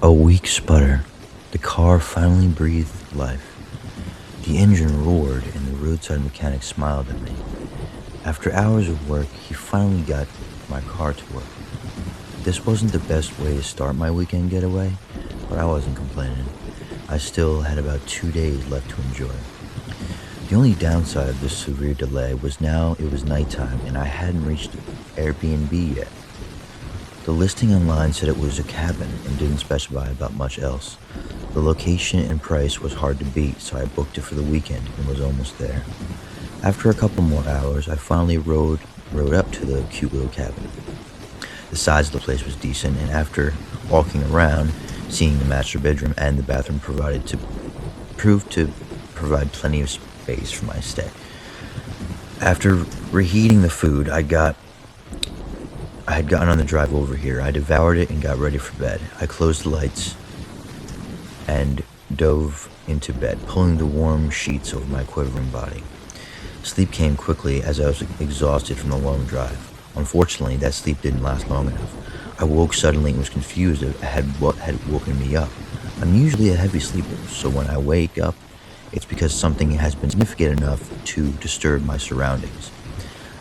A weak sputter. The car finally breathed life. The engine roared and the roadside mechanic smiled at me. After hours of work, he finally got my car to work. This wasn't the best way to start my weekend getaway, but I wasn't complaining. I still had about 2 days left to enjoy. The only downside of this severe delay was now it was nighttime and I hadn't reached Airbnb yet. The listing online said it was a cabin and didn't specify about much else. The location and price was hard to beat, so I booked it for the weekend and was almost there. After a couple more hours, I finally rode up to the cute little cabin. The size of the place was decent, and after walking around, seeing the master bedroom and the bathroom proved to provide plenty of space for my stay. After reheating the food I had gotten on the drive over here, I devoured it and got ready for bed. I closed the lights and dove into bed, pulling the warm sheets over my quivering body. Sleep came quickly as I was exhausted from the long drive. Unfortunately, that sleep didn't last long enough. I woke suddenly and was confused at what had woken me up. I'm usually a heavy sleeper, so when I wake up, it's because something has been significant enough to disturb my surroundings.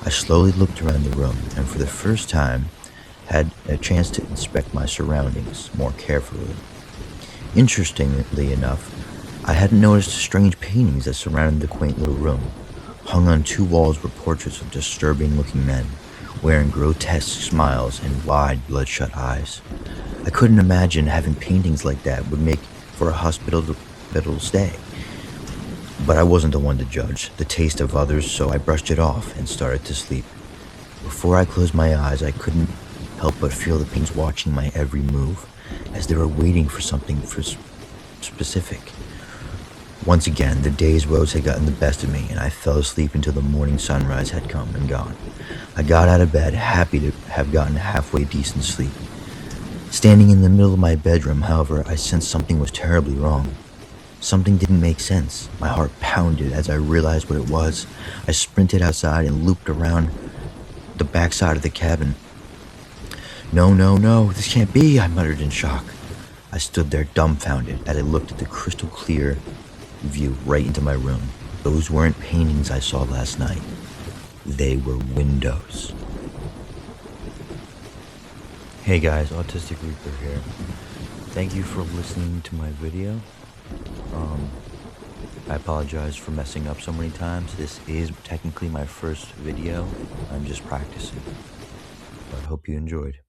I slowly looked around the room and for the first time had a chance to inspect my surroundings more carefully. Interestingly enough, I hadn't noticed strange paintings that surrounded the quaint little room. Hung on 2 walls were portraits of disturbing-looking men, wearing grotesque smiles and wide, bloodshot eyes. I couldn't imagine having paintings like that would make for a hospitable stay. But I wasn't the one to judge the taste of others, so I brushed it off and started to sleep. Before I closed my eyes, I couldn't help but feel the paintings watching my every move, as they were waiting for something specific. Once again, the day's woes had gotten the best of me, and I fell asleep until the morning sunrise had come and gone. I got out of bed, happy to have gotten halfway decent sleep. Standing in the middle of my bedroom, however, I sensed something was terribly wrong. Something didn't make sense. My heart pounded as I realized what it was. I sprinted outside and looped around the backside of the cabin. No, this can't be, I muttered in shock. I stood there dumbfounded as I looked at the crystal clear view right into my room. Those weren't paintings I saw last night. They were windows. Hey guys, Autistic Reaper here. Thank you for listening to my video. I apologize for messing up so many times. This is technically my first video. I'm just practicing. But I hope you enjoyed.